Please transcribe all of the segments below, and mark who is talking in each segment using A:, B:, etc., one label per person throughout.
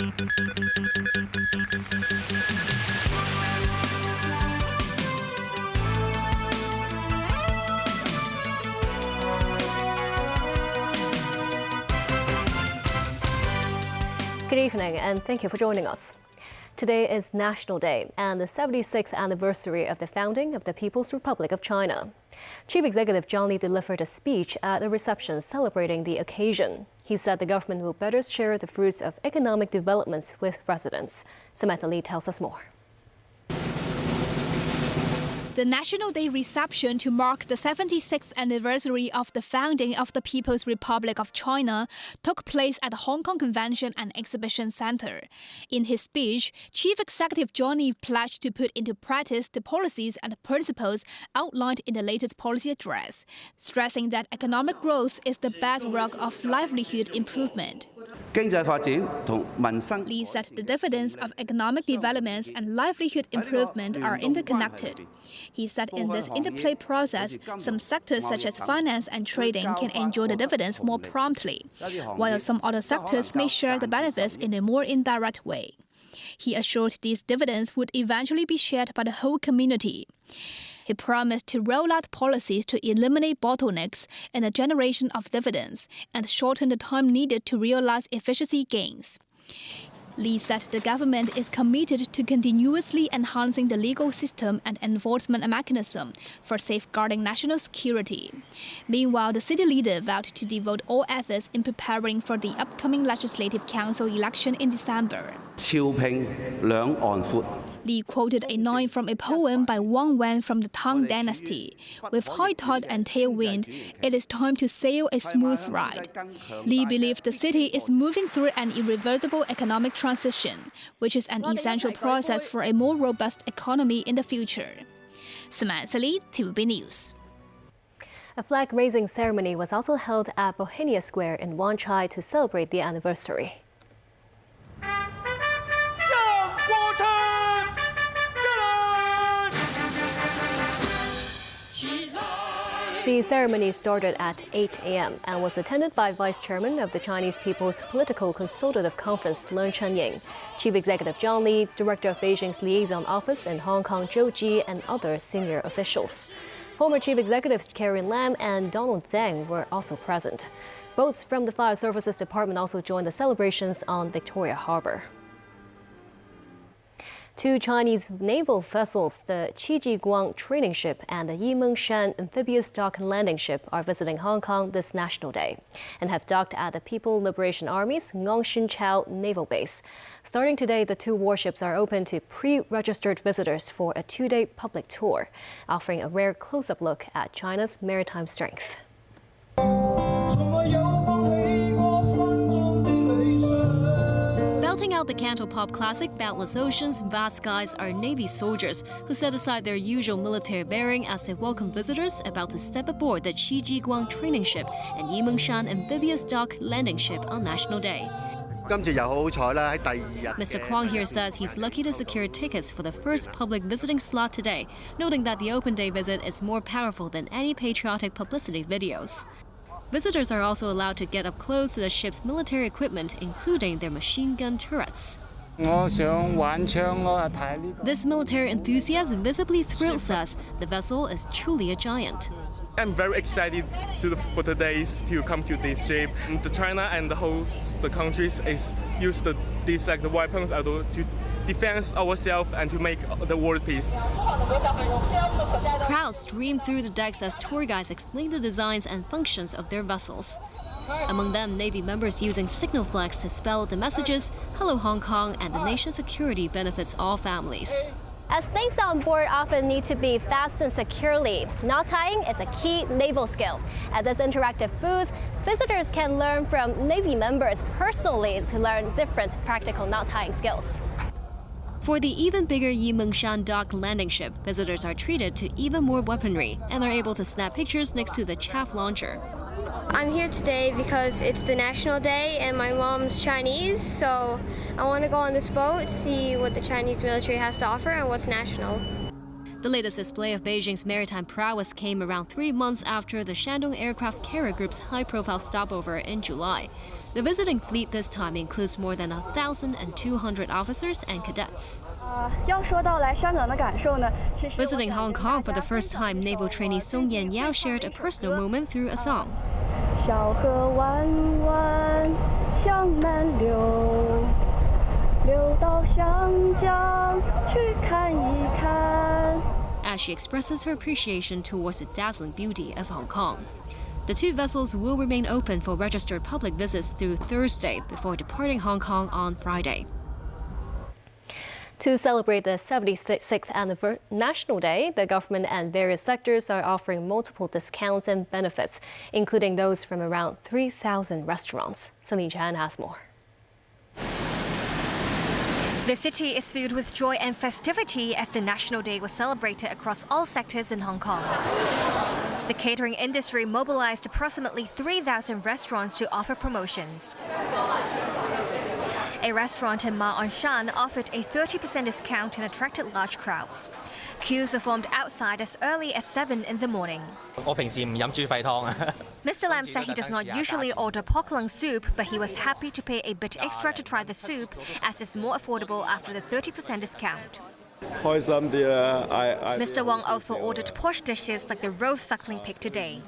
A: Good evening and thank you for joining us. Today is National Day and the 76th anniversary of the founding of the People's Republic of China. Chief Executive Zhang Li delivered a speech at a reception celebrating the occasion. He said the government will better share the fruits of economic developments with residents. Samantha Lee tells us more.
B: The National Day reception to mark the 76th anniversary of the founding of the People's Republic of China took place at the Hong Kong Convention and Exhibition Center. In his speech, Chief Executive Zhang Li pledged to put into practice the policies and principles outlined in the latest policy address, stressing that economic growth is the bedrock of livelihood improvement. Li said the dividends of economic developments and livelihood improvement are interconnected. He said in this interplay process, some sectors such as finance and trading can enjoy the dividends more promptly, while some other sectors may share the benefits in a more indirect way. He assured these dividends would eventually be shared by the whole community. He promised to roll out policies to eliminate bottlenecks in the generation of dividends and shorten the time needed to realize efficiency gains. Li said the government is committed to continuously enhancing the legal system and enforcement mechanism for safeguarding national security. Meanwhile, the city leader vowed to devote all efforts in preparing for the upcoming Legislative Council election in December. Li quoted a line from a poem by Wang Wen from the Tang Dynasty. With high tide and tailwind, it is time to sail a smooth ride. Li believed the city is moving through an irreversible economic transition, which is an essential process for a more robust economy in the future. Samantha Lee, TVB News.
A: A flag-raising ceremony was also held at Bohemia Square in Guangzhou to celebrate the anniversary. The ceremony started at 8 a.m. and was attended by Vice Chairman of the Chinese People's Political Consultative Conference, Leung Chun-ying, Chief Executive Zhang Li, Director of Beijing's Liaison Office in Hong Kong, Zhou Ji, and other senior officials. Former Chief Executives Carrie Lam and Donald Tsang were also present. Boats from the Fire Services Department also joined the celebrations on Victoria Harbour. Two Chinese naval vessels, the Qijiguang training ship and the Yimengshan amphibious dock landing ship, are visiting Hong Kong this National Day and have docked at the People Liberation Army's Ngongshunqiao Naval Base. Starting today, the two warships are open to pre-registered visitors for a two-day public tour, offering a rare close-up look at China's maritime strength. Belting out the Cantopop classic Boundless Oceans, Vast Skies are Navy soldiers who set aside their usual military bearing as they welcome visitors about to step aboard the Qijiguang training ship and Yimengshan amphibious dock landing ship on National Day. Mr. Kwang here says he's lucky to secure tickets for the first public visiting slot today, noting that the open day visit is more powerful than any patriotic publicity videos. Visitors are also allowed to get up close to the ship's military equipment, including their machine gun turrets. This military enthusiast visibly thrills us. The vessel is truly a giant.
C: I'm very excited for today to come to this ship. The China and the countries use these like the weapons to defend ourselves and to make the world peace.
A: Crowds stream through the decks as tour guides explain the designs and functions of their vessels. Among them, Navy members using signal flags to spell the messages, "Hello Hong Kong," and "The nation's security benefits all families." As things on board often need to be fastened securely, knot tying is a key naval skill. At this interactive booth, visitors can learn from Navy members personally to learn different practical knot tying skills. For the even bigger Yimengshan dock landing ship, visitors are treated to even more weaponry and are able to snap pictures next to the chaff launcher.
D: I'm here today because it's the National Day and my mom's Chinese, so I want to go on this boat, see what the Chinese military has to offer and what's national.
A: The latest display of Beijing's maritime prowess came around 3 months after the Shandong Aircraft Carrier Group's high-profile stopover in July. The visiting fleet this time includes more than 1,200 officers and cadets. Visiting Hong Kong for the first time, naval trainee Song Yan-Yao shared a personal moment through a song.
E: 小河弯弯向南流，流到湘江去看一看。
A: As she expresses her appreciation towards the dazzling beauty of Hong Kong. The two vessels will remain open for registered public visits through Thursday before departing Hong Kong on Friday. To celebrate the 76th National Day, the government and various sectors are offering multiple discounts and benefits, including those from around 3,000 restaurants. Sunny Chan has more.
F: The city is filled with joy and festivity as the National Day was celebrated across all sectors in Hong Kong. The catering industry mobilized approximately 3,000 restaurants to offer promotions. A restaurant in Ma On Shan offered a 30% discount and attracted large crowds. Queues are formed outside as early as 7 in the morning. Mr. Lam said he does not usually order pork lung soup, but he was happy to pay a bit extra to try the soup, as it's more affordable after the 30% discount. Mr. Wong also ordered posh dishes like the roast suckling pig today.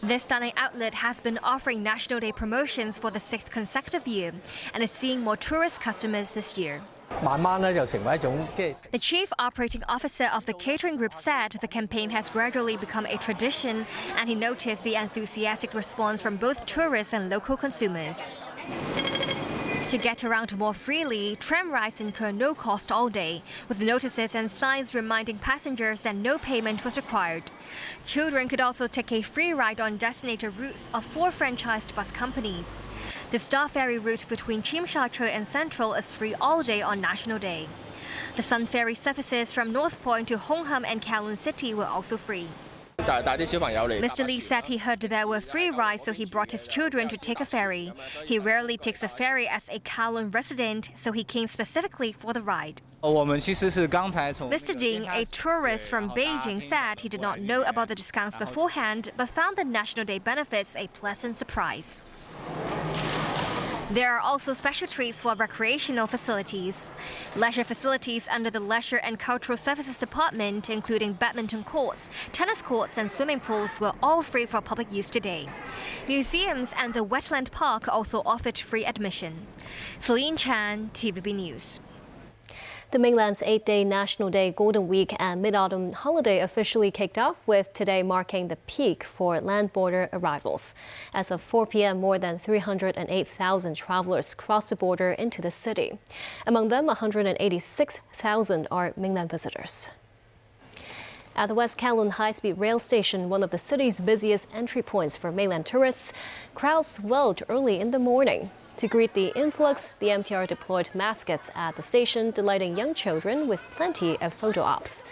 F: This dining outlet has been offering National Day promotions for the 6th consecutive year and is seeing more tourist customers this year. The chief operating officer of the catering group said the campaign has gradually become a tradition, and he noticed the enthusiastic response from both tourists and local consumers. To get around more freely, tram rides incur no cost all day, with notices and signs reminding passengers that no payment was required. Children could also take a free ride on designated routes of 4 franchised bus companies. The Star Ferry route between Tsim Sha Tsui and Central is free all day on National Day. The Sun Ferry services from North Point to Hong Kong and Kowloon City were also free. Mr. Lee said he heard there were free rides, so he brought his children to take a ferry. He rarely takes a ferry as a Kowloon resident, so he came specifically for the ride. Mr. Ding, a tourist from Beijing, said he did not know about the discounts beforehand, but found the National Day benefits a pleasant surprise. There are also special treats for recreational facilities. Leisure facilities under the Leisure and Cultural Services Department, including badminton courts, tennis courts and swimming pools, were all free for public use today. Museums and the Wetland Park also offered free admission. Celine Chan, TVB News.
A: The mainland's 8-day National Day Golden Week and Mid-Autumn holiday officially kicked off, with today marking the peak for land border arrivals. As of 4 p.m., more than 308,000 travelers crossed the border into the city. Among them, 186,000 are mainland visitors. At the West Kowloon High-Speed Rail Station, one of the city's busiest entry points for mainland tourists, crowds swelled early in the morning. To greet the influx, the MTR deployed mascots at the station, delighting young children with plenty of photo ops.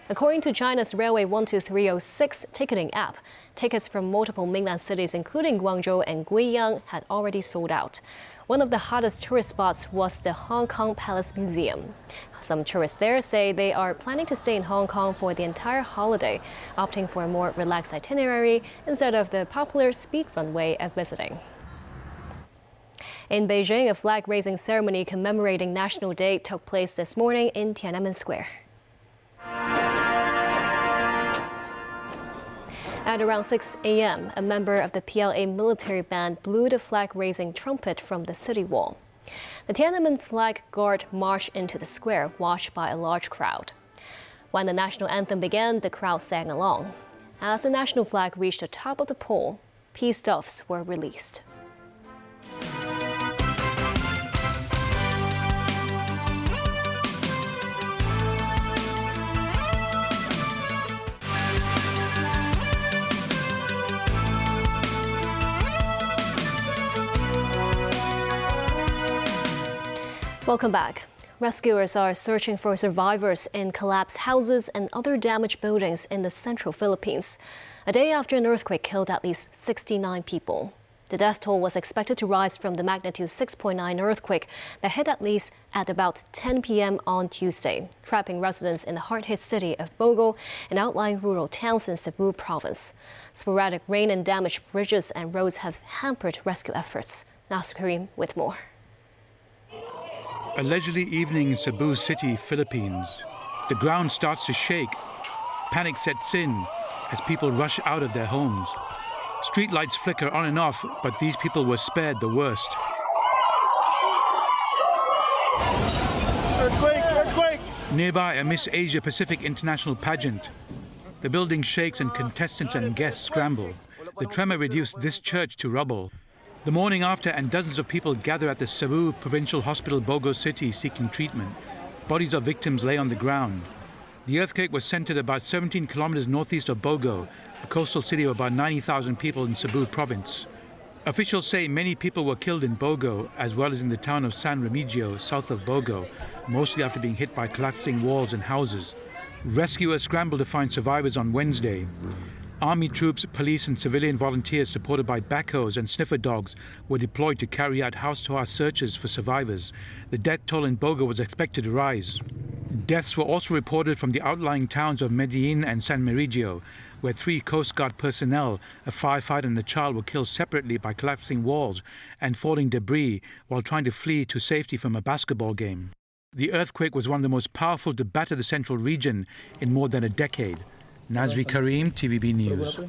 A: According to China's Railway 12306 ticketing app, tickets from multiple mainland cities, including Guangzhou and Guiyang, had already sold out. One of the hottest tourist spots was the Hong Kong Palace Museum. Some tourists there say they are planning to stay in Hong Kong for the entire holiday, opting for a more relaxed itinerary instead of the popular speedrun way of visiting. In Beijing, a flag-raising ceremony commemorating National Day took place this morning in Tiananmen Square. At around 6 a.m., a member of the PLA military band blew the flag-raising trumpet from the city wall. The Tiananmen Flag Guard marched into the square, watched by a large crowd. When the national anthem began, the crowd sang along. As the national flag reached the top of the pole, peace doves were released. Welcome back. Rescuers are searching for survivors in collapsed houses and other damaged buildings in the central Philippines, a day after an earthquake killed at least 69 people. The death toll was expected to rise from the magnitude 6.9 earthquake that hit at least at about 10 p.m. on Tuesday, trapping residents in the hard-hit city of Bogo and outlying rural towns in Cebu province. Sporadic rain and damaged bridges and roads have hampered rescue efforts. Nasser Karim with more.
G: A leisurely evening in Cebu City, Philippines. The ground starts to shake. Panic sets in as people rush out of their homes. Streetlights flicker on and off, but these people were spared the worst.
C: Earthquake! Earthquake!
G: Nearby, a Miss Asia Pacific International pageant. The building shakes and contestants and guests scramble. The tremor reduced this church to rubble. The morning after, and dozens of people gather at the Cebu Provincial Hospital, Bogo City, seeking treatment. Bodies of victims lay on the ground. The earthquake was centered about 17 kilometers northeast of Bogo, a coastal city of about 90,000 people in Cebu province. Officials say many people were killed in Bogo, as well as in the town of San Remigio, south of Bogo, mostly after being hit by collapsing walls and houses. Rescuers scrambled to find survivors on Wednesday. Army troops, police and civilian volunteers supported by backhoes and sniffer dogs were deployed to carry out house-to-house searches for survivors. The death toll in Bogo was expected to rise. Deaths were also reported from the outlying towns of Medellin and San Remigio, where 3 Coast Guard personnel, a firefighter and a child were killed separately by collapsing walls and falling debris while trying to flee to safety from a basketball game. The earthquake was one of the most powerful to batter the central region in more than a decade. Nazri Karim, TVB News.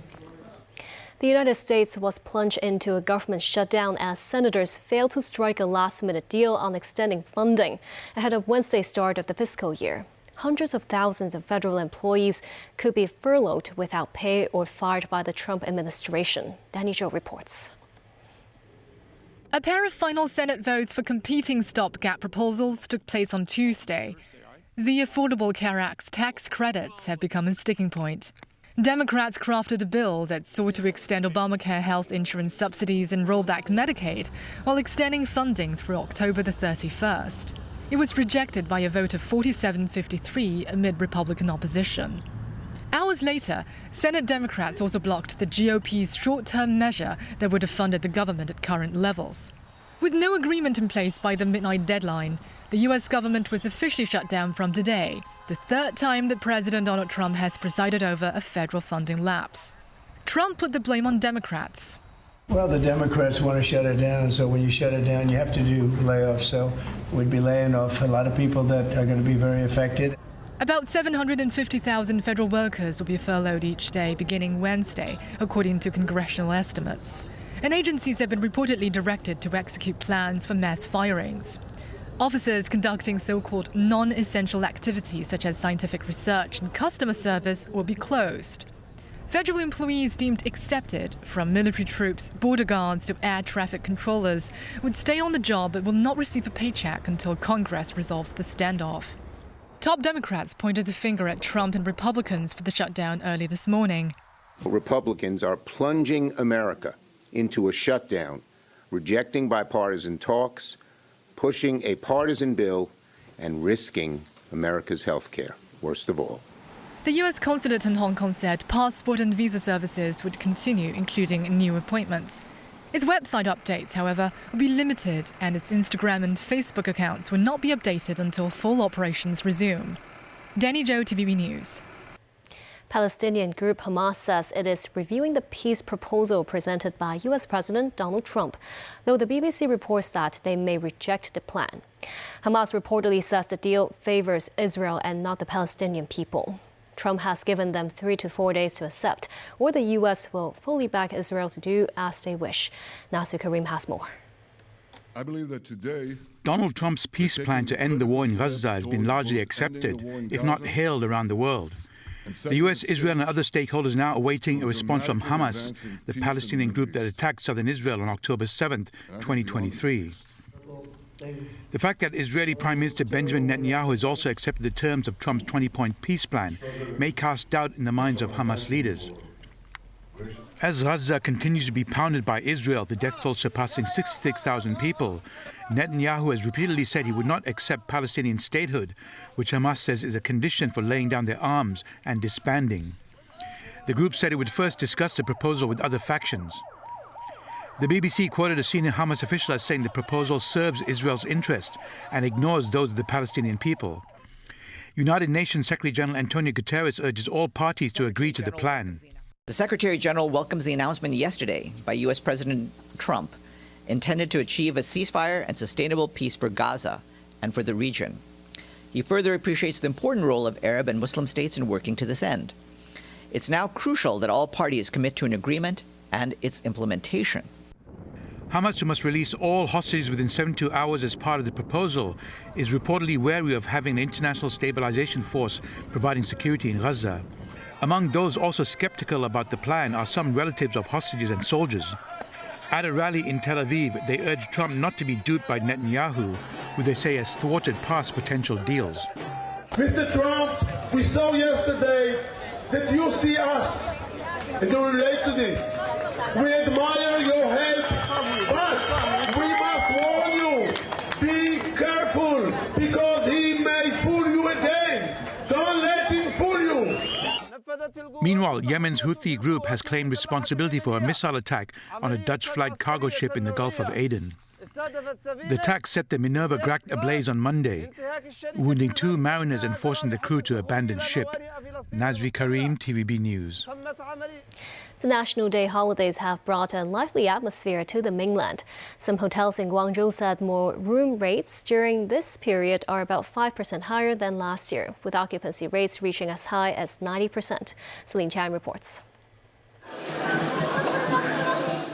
A: The United States was plunged into a government shutdown as senators failed to strike a last-minute deal on extending funding ahead of Wednesday's start of the fiscal year. Hundreds of thousands of federal employees could be furloughed without pay or fired by the Trump administration. Danny Zhou reports.
H: A pair of final Senate votes for competing stopgap proposals took place on Tuesday. The Affordable Care Act's tax credits have become a sticking point. Democrats crafted a bill that sought to extend Obamacare health insurance subsidies and roll back Medicaid while extending funding through October the 31st. It was rejected by a vote of 47-53 amid Republican opposition. Hours later, Senate Democrats also blocked the GOP's short-term measure that would have funded the government at current levels. With no agreement in place by the midnight deadline, the U.S. government was officially shut down from today, the third time that President Donald Trump has presided over a federal funding lapse. Trump put the blame on Democrats.
I: Well, the Democrats want to shut it down, so when you shut it down, you have to do layoffs. So we'd be laying off a lot of people that are going to be very affected.
H: About 750,000 federal workers will be furloughed each day beginning Wednesday, according to congressional estimates. And agencies have been reportedly directed to execute plans for mass firings. Offices conducting so-called non-essential activities such as scientific research and customer service will be closed. Federal employees deemed accepted, from military troops, border guards to air traffic controllers, would stay on the job but will not receive a paycheck until Congress resolves the standoff. Top Democrats pointed the finger at Trump and Republicans for the shutdown early this morning.
J: Republicans are plunging America into a shutdown, rejecting bipartisan talks, pushing a partisan bill, and risking America's health care, worst of all.
H: The U.S. consulate in Hong Kong said passport and visa services would continue, including new appointments. Its website updates, however, will be limited, and its Instagram and Facebook accounts will not be updated until full operations resume. Danny Zhou, TVB News.
A: Palestinian group Hamas says it is reviewing the peace proposal presented by U.S. President Donald Trump, though the BBC reports that they may reject the plan. Hamas reportedly says the deal favors Israel and not the Palestinian people. Trump has given them 3 to 4 days to accept, or the U.S. will fully back Israel to do as they wish. Nasser Karim has more.
K: I believe that today,
G: Donald Trump's peace plan to end the war in Gaza has been largely accepted, if not hailed around the world. The U.S., Israel and other stakeholders now awaiting a response from Hamas, the Palestinian group that attacked southern Israel on October 7th, 2023. The fact that Israeli Prime Minister Benjamin Netanyahu has also accepted the terms of Trump's 20-point peace plan may cast doubt in the minds of Hamas leaders. As Gaza continues to be pounded by Israel, the death toll surpassing 66,000 people, Netanyahu has repeatedly said he would not accept Palestinian statehood, which Hamas says is a condition for laying down their arms and disbanding. The group said it would first discuss the proposal with other factions. The BBC quoted a senior Hamas official as saying the proposal serves Israel's interest and ignores those of the Palestinian people. United Nations Secretary-General Antonio Guterres urges all parties to agree to the plan.
L: The Secretary-General welcomes the announcement yesterday by U.S. President Trump, intended to achieve a ceasefire and sustainable peace for Gaza and for the region. He further appreciates the important role of Arab and Muslim states in working to this end. It's now crucial that all parties commit to an agreement and its implementation.
G: Hamas, who must release all hostages within 72 hours as part of the proposal, is reportedly wary of having an international stabilization force providing security in Gaza. Among those also skeptical about the plan are some relatives of hostages and soldiers. At a rally in Tel Aviv, they urged Trump not to be duped by Netanyahu, who they say has thwarted past potential deals.
M: Mr. Trump, we saw yesterday that you see us and you relate to this. We admire your help, but we must warn you, be careful, because he may fool you again. Don't let him fool you.
G: Meanwhile, Yemen's Houthi group has claimed responsibility for a missile attack on a Dutch flagged cargo ship in the Gulf of Aden. The attack set the Minerva Gracht ablaze on Monday, wounding 2 mariners and forcing the crew to abandon ship. Nazvi Karim, TVB News.
A: The National Day holidays have brought a lively atmosphere to the mainland. Some hotels in Guangzhou said more room rates during this period are about 5% higher than last year, with occupancy rates reaching as high as 90%. Celine Chan reports.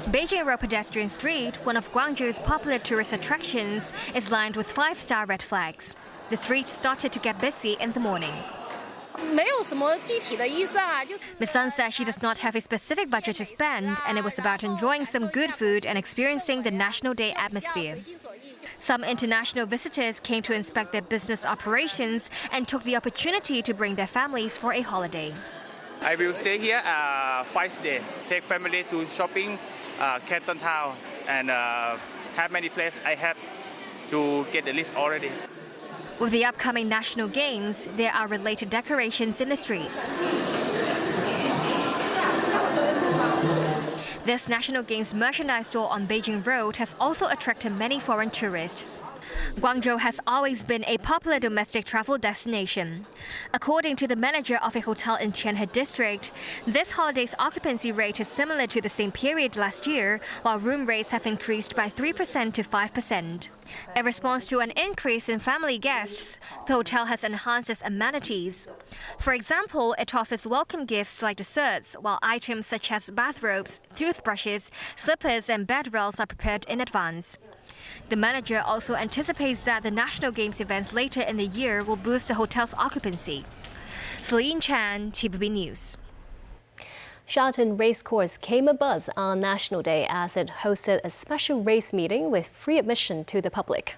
F: Beijing Road Pedestrian Street, one of Guangzhou's popular tourist attractions, is lined with 5-star red flags. The street started to get busy in the morning. Ms. Sun says she does not have a specific budget to spend, and it was about enjoying some good food and experiencing the National Day atmosphere. Some international visitors came to inspect their business operations and took the opportunity to bring their families for a holiday.
N: I will stay here 5 days, take family to shopping, Canton Town, and have many places I have to get the list already.
F: With the upcoming national games, there are related decorations in the streets. This National Games merchandise store on Beijing Road has also attracted many foreign tourists. Guangzhou has always been a popular domestic travel destination. According to the manager of a hotel in Tianhe district, this holiday's occupancy rate is similar to the same period last year, while room rates have increased by 3% to 5%. In response to an increase in family guests, the hotel has enhanced its amenities. For example, it offers welcome gifts like desserts, while items such as bathrobes, toothbrushes, slippers and bed rails are prepared in advance. The manager also anticipates that the National Games events later in the year will boost the hotel's occupancy. Celine Chan, TVB News.
A: Shutdown Racecourse came abuzz on National Day as it hosted a special race meeting with free admission to the public.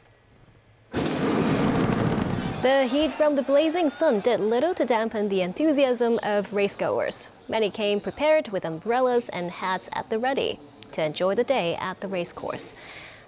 A: The heat from the blazing sun did little to dampen the enthusiasm of racegoers. Many came prepared with umbrellas and hats at the ready to enjoy the day at the racecourse.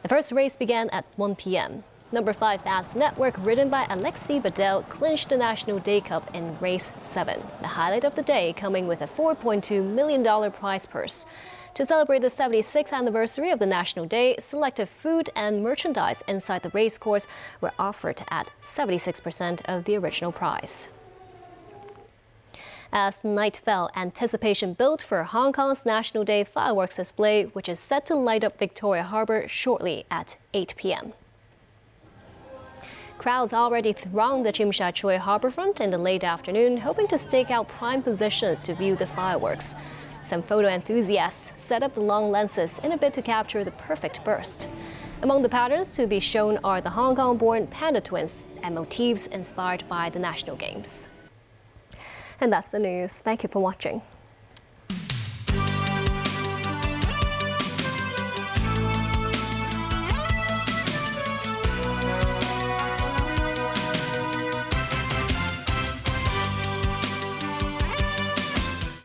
A: The first race began at 1 p.m. Number 5 Fast Network, ridden by Alexis Badel, clinched the National Day Cup in Race 7. The highlight of the day coming with a $4.2 million prize purse. To celebrate the 76th anniversary of the National Day, selected food and merchandise inside the racecourse were offered at 76% of the original price. As night fell, anticipation built for Hong Kong's National Day fireworks display, which is set to light up Victoria Harbour shortly at 8 p.m. Crowds already thronged the Tsim Sha Tsui harbourfront in the late afternoon, hoping to stake out prime positions to view the fireworks. Some photo enthusiasts set up long lenses in a bid to capture the perfect burst. Among the patterns to be shown are the Hong Kong-born panda twins and motifs inspired by the National Games. And that's the news. Thank you for watching.